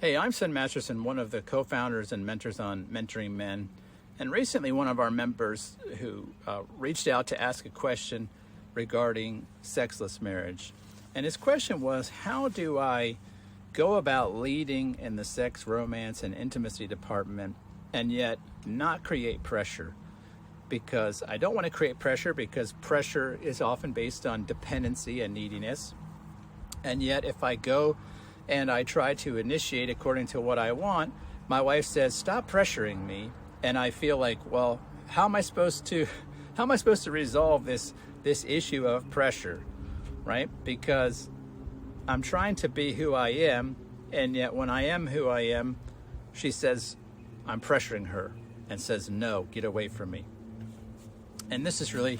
Hey, I'm Sen Masterson, one of the co-founders and mentors on Mentoring Men. And recently one of our members who reached out to ask a question regarding sexless marriage. And his question was, how do I go about leading in the sex, romance, and intimacy department and yet not create pressure? Because I don't want to create pressure, because pressure is often based on dependency and neediness. And yet if I go and I try to initiate according to what I want, my wife says, stop pressuring me. And I feel like, well, how am I supposed to resolve this issue of pressure, right? Because I'm trying to be who I am, and yet when I am who I am, she says I'm pressuring her and says, no, get away from me. And this is really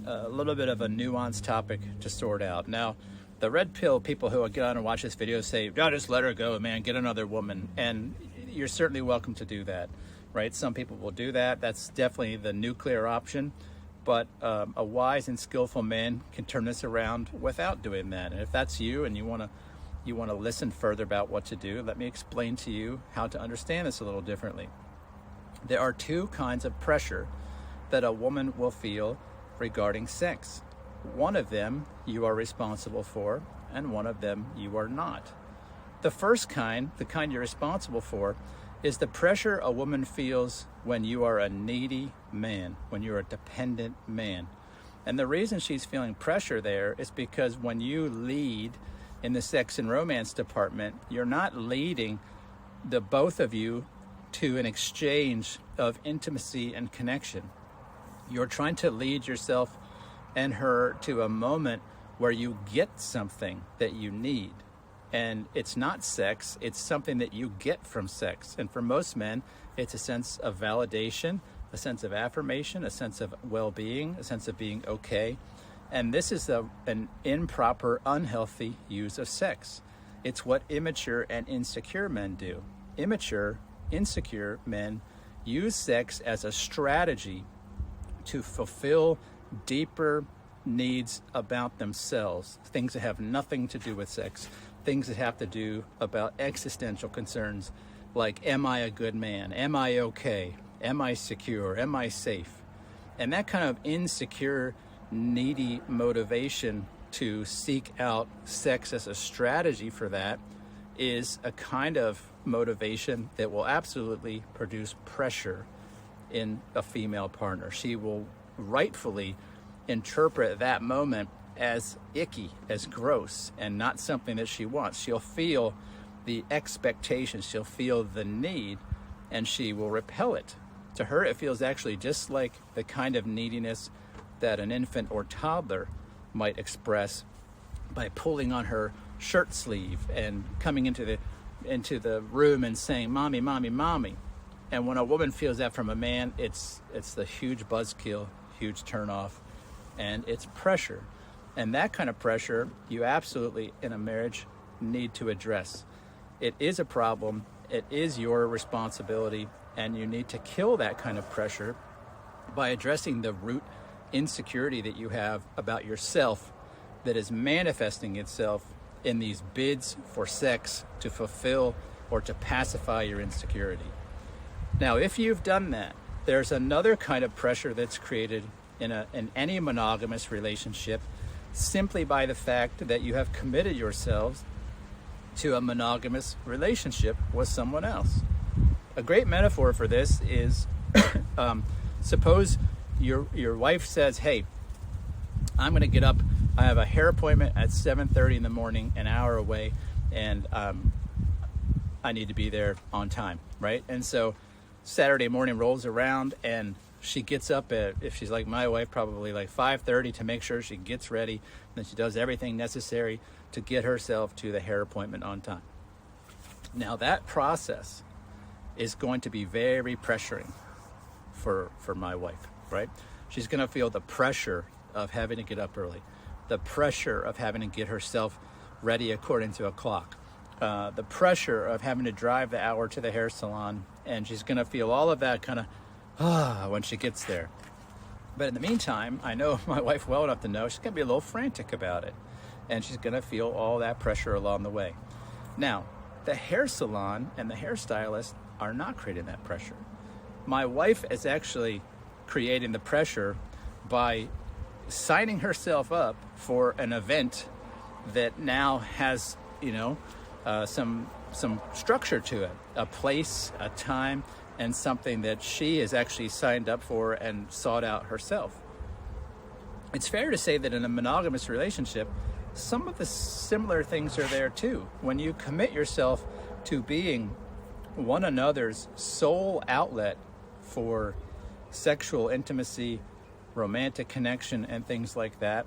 a little bit of a nuanced topic to sort out. Now, the red pill people who get on and watch this video say, oh, just let her go, man, get another woman. And you're certainly welcome to do that, right? Some people will do that. That's definitely the nuclear option. But a wise and skillful man can turn this around without doing that. And if that's you and you want to listen further about what to do, let me explain to you how to understand this a little differently. There are two kinds of pressure that a woman will feel regarding sex. One of them you are responsible for, and one of them you are not. The first kind, the kind you're responsible for, is the pressure a woman feels when you are a needy man, when you're a dependent man. And the reason she's feeling pressure there is because when you lead in the sex and romance department, you're not leading the both of you to an exchange of intimacy and connection. You're trying to lead yourself and her to a moment where you get something that you need. And it's not sex, it's something that you get from sex. And for most men, it's a sense of validation, a sense of affirmation, a sense of well-being, a sense of being okay. And this is an improper, unhealthy use of sex. It's what immature and insecure men do. Immature, insecure men use sex as a strategy to fulfill deeper needs about themselves, things that have nothing to do with sex, things that have to do about existential concerns like, am I a good man? Am I okay? Am I secure? Am I safe? And that kind of insecure, needy motivation to seek out sex as a strategy for that is a kind of motivation that will absolutely produce pressure in a female partner. She will rightfully interpret that moment as icky, as gross, and not something that she wants. She'll feel the expectation, she'll feel the need, and she will repel it. To her, it feels actually just like the kind of neediness that an infant or toddler might express by pulling on her shirt sleeve and coming into the room and saying, "Mommy, mommy, mommy." And when a woman feels that from a man, it's the huge buzzkill, huge turnoff, and it's pressure. And that kind of pressure, you absolutely, in a marriage, need to address. It is a problem, it is your responsibility, and you need to kill that kind of pressure by addressing the root insecurity that you have about yourself that is manifesting itself in these bids for sex to fulfill or to pacify your insecurity. Now, if you've done that, there's another kind of pressure that's created in any monogamous relationship simply by the fact that you have committed yourselves to a monogamous relationship with someone else. A great metaphor for this is suppose your wife says, "Hey, I'm going to get up. I have a hair appointment at 7:30 in the morning, an hour away, and I need to be there on time," right? And so Saturday morning rolls around and she gets up at, if she's like my wife, probably like 5:30 to make sure she gets ready, and she does everything necessary to get herself to the hair appointment on time. Now that process is going to be very pressuring for my wife, right? She's going to feel the pressure of having to get up early, the pressure of having to get herself ready according to a clock, the pressure of having to drive the hour to the hair salon, and she's going to feel all of that kind of when she gets there. But in the meantime, I know my wife well enough to know she's going to be a little frantic about it, and she's going to feel all that pressure along the way. Now, the hair salon and the hairstylist are not creating that pressure. My wife is actually creating the pressure by signing herself up for an event that now has, some structure to it, a place, a time, and something that she has actually signed up for and sought out herself. It's fair to say that in a monogamous relationship, some of the similar things are there too. When you commit yourself to being one another's sole outlet for sexual intimacy, romantic connection, and things like that,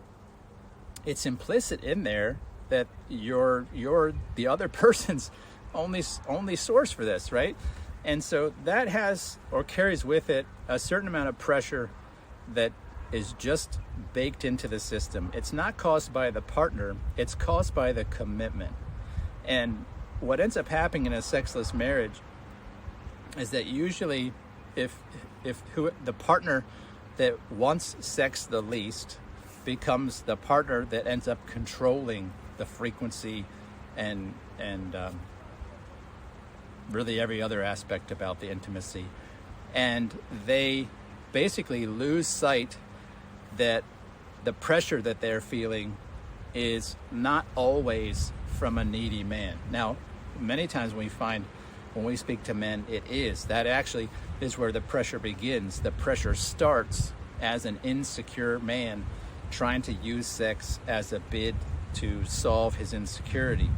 it's implicit in there that you're the other person's only source for this, right? And so that has or carries with it a certain amount of pressure that is just baked into the system. It's not caused by the partner, it's caused by the commitment. And what ends up happening in a sexless marriage is that usually if the partner that wants sex the least becomes the partner that ends up controlling the frequency and really every other aspect about the intimacy. And they basically lose sight that the pressure that they're feeling is not always from a needy man. Now, many times when we speak to men, it is. That actually is where the pressure begins. The pressure starts as an insecure man trying to use sex as a bid to solve his insecurity.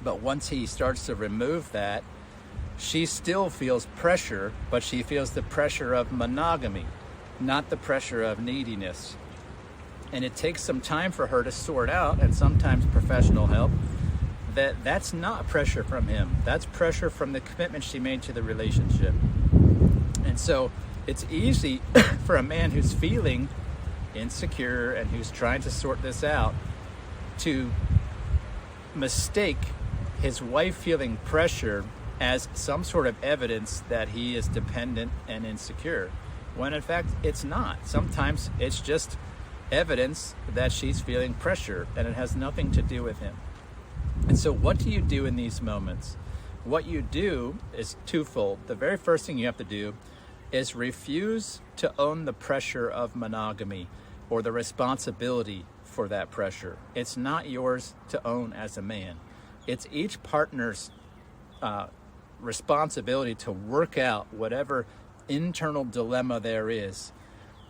But once he starts to remove that, she still feels pressure, but she feels the pressure of monogamy, not the pressure of neediness. And it takes some time for her to sort out, and sometimes professional help, that's not pressure from him. That's pressure from the commitment she made to the relationship. And so it's easy for a man who's feeling insecure and who's trying to sort this out to mistake his wife feeling pressure as some sort of evidence that he is dependent and insecure, when in fact it's not. Sometimes it's just evidence that she's feeling pressure and it has nothing to do with him. And so what do you do in these moments? What you do is twofold. The very first thing you have to do is refuse to own the pressure of monogamy or the responsibility for that pressure. It's not yours to own as a man. It's each partner's responsibility to work out whatever internal dilemma there is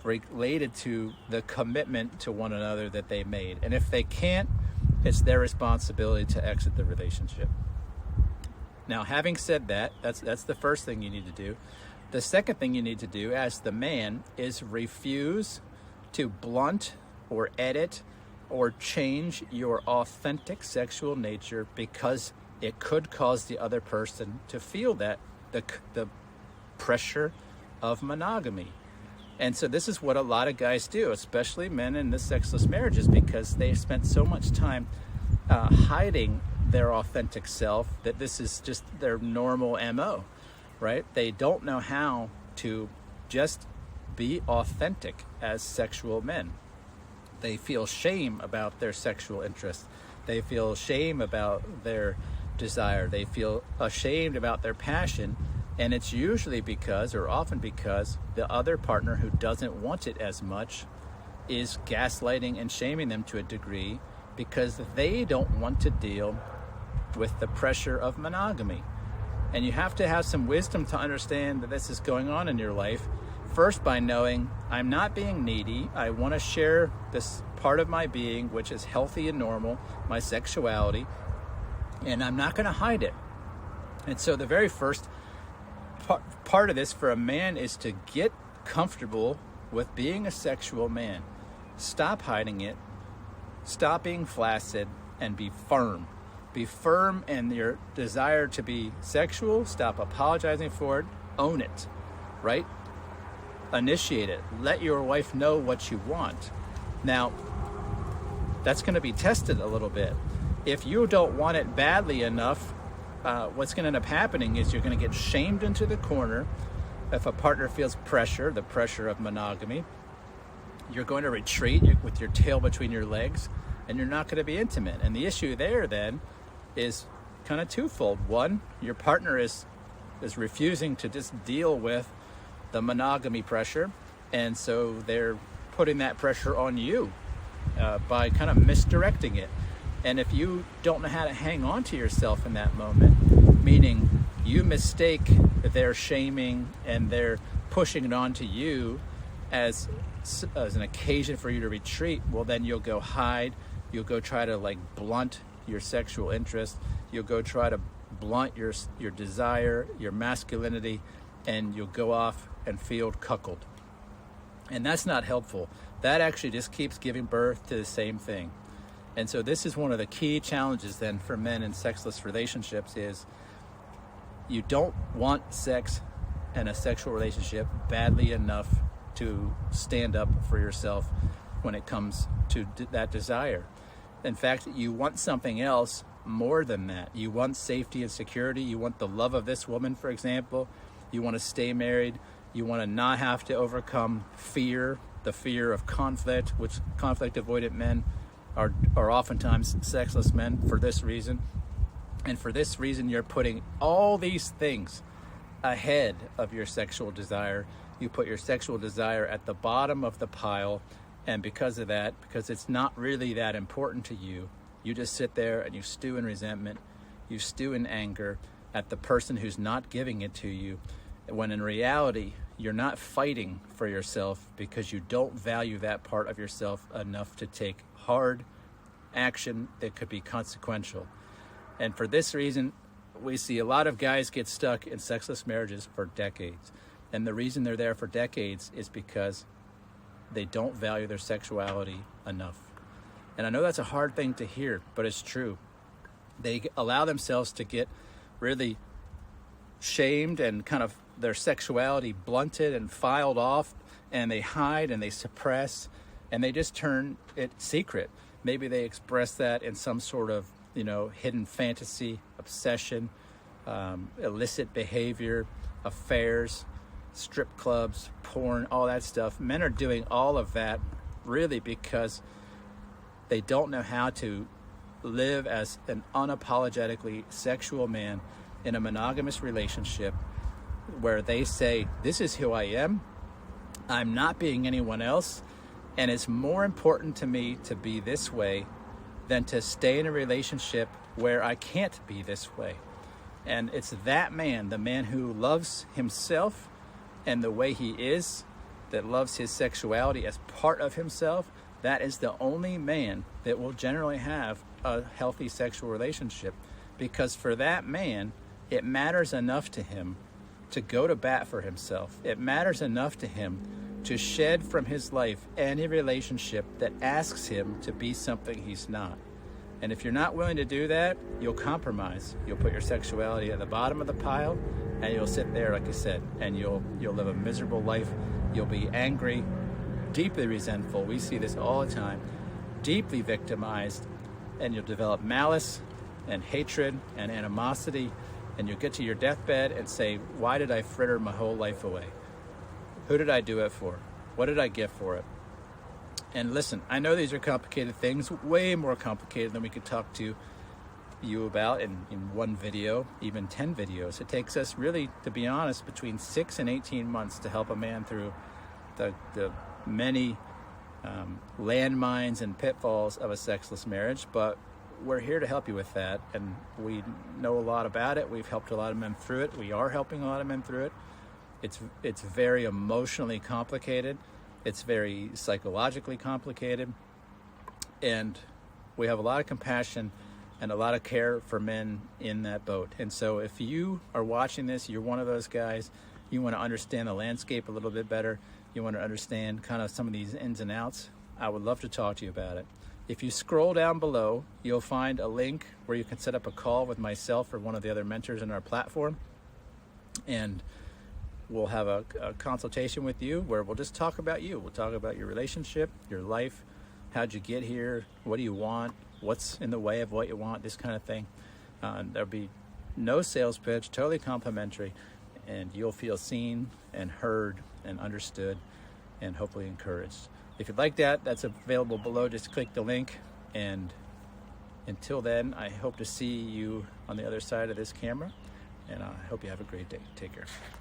related to the commitment to one another that they made. And if they can't, it's their responsibility to exit the relationship. Now, having said that, that's the first thing you need to do. The second thing you need to do as the man is refuse to blunt or edit or change your authentic sexual nature because it could cause the other person to feel that the pressure of monogamy. And so this is what a lot of guys do, especially men in the sexless marriages, because they spent so much time hiding their authentic self that this is just their normal MO, right? They don't know how to just be authentic as sexual men. They feel shame about their sexual interest. They feel shame about their desire. They feel ashamed about their passion. And it's usually because, or often because, the other partner who doesn't want it as much is gaslighting and shaming them to a degree because they don't want to deal with the pressure of monogamy. And you have to have some wisdom to understand that this is going on in your life. First, by knowing I'm not being needy. I want to share this part of my being, which is healthy and normal, my sexuality, and I'm not going to hide it. And so the very first part of this for a man is to get comfortable with being a sexual man. Stop hiding it. Stop being flaccid and be firm. Be firm in your desire to be sexual. Stop apologizing for it. Own it, right? Initiate it. Let your wife know what you want. Now, that's going to be tested a little bit. If you don't want it badly enough, what's going to end up happening is you're going to get shamed into the corner. If a partner feels pressure, the pressure of monogamy, you're going to retreat with your tail between your legs, and you're not going to be intimate. And the issue there then is kind of twofold. One, your partner is refusing to just deal with the monogamy pressure, and so they're putting that pressure on you by kind of misdirecting it. And if you don't know how to hang on to yourself in that moment, meaning you mistake their shaming and their pushing it onto you as an occasion for you to retreat, well, then you'll go hide. You'll go try to like blunt your sexual interest. You'll go try to blunt your desire, your masculinity, and you'll go off and feel cuckolded. And that's not helpful. That actually just keeps giving birth to the same thing. And so this is one of the key challenges then for men in sexless relationships is you don't want sex and a sexual relationship badly enough to stand up for yourself when it comes to that desire. In fact, you want something else more than that. You want safety and security. You want the love of this woman, for example. You want to stay married. You want to not have to overcome fear, the fear of conflict, which conflict avoidant men are oftentimes sexless men for this reason. And for this reason, you're putting all these things ahead of your sexual desire. You put your sexual desire at the bottom of the pile, and because of that, because it's not really that important to you, you just sit there and you stew in resentment, you stew in anger at the person who's not giving it to you, when in reality, you're not fighting for yourself because you don't value that part of yourself enough to take hard action that could be consequential. And for this reason, we see a lot of guys get stuck in sexless marriages for decades. And the reason they're there for decades is because they don't value their sexuality enough. And I know that's a hard thing to hear, but it's true. They allow themselves to get really shamed and kind of their sexuality blunted and filed off, and they hide and they suppress, and they just turn it secret. Maybe they express that in some sort of, hidden fantasy, obsession, illicit behavior, affairs, strip clubs, porn, all that stuff. Men are doing all of that really because they don't know how to live as an unapologetically sexual man in a monogamous relationship where they say, this is who I am, I'm not being anyone else, and it's more important to me to be this way than to stay in a relationship where I can't be this way. And it's that man, the man who loves himself and the way he is, that loves his sexuality as part of himself, that is the only man that will generally have a healthy sexual relationship. Because for that man, it matters enough to him to go to bat for himself. It matters enough to him to shed from his life any relationship that asks him to be something he's not. And if you're not willing to do that, you'll compromise. You'll put your sexuality at the bottom of the pile, and you'll sit there, like I said, and you'll live a miserable life. You'll be angry, deeply resentful. We see this all the time. Deeply victimized, and you'll develop malice and hatred and animosity, and you'll get to your deathbed and say, why did I fritter my whole life away? Who did I do it for? What did I get for it? And listen, I know these are complicated things, way more complicated than we could talk to you about in one video, even 10 videos. It takes us really, to be honest, between 6 and 18 months to help a man through the many landmines and pitfalls of a sexless marriage, but we're here to help you with that, and we know a lot about it. We've helped a lot of men through it. We are helping a lot of men through it. It's very emotionally complicated. It's very psychologically complicated, and we have a lot of compassion and a lot of care for men in that boat. And so if you are watching this, you're one of those guys, you want to understand the landscape a little bit better, you want to understand kind of some of these ins and outs, I would love to talk to you about it. If you scroll down below, you'll find a link where you can set up a call with myself or one of the other mentors in our platform, and we'll have a consultation with you where we'll just talk about you. We'll talk about your relationship, your life, how'd you get here, what do you want, what's in the way of what you want, this kind of thing. There'll be no sales pitch, totally complimentary, and you'll feel seen and heard and understood and hopefully encouraged. If you'd like that, that's available below. Just click the link and Until then, I hope to see you on the other side of this camera, and I hope you have a great day. Take care.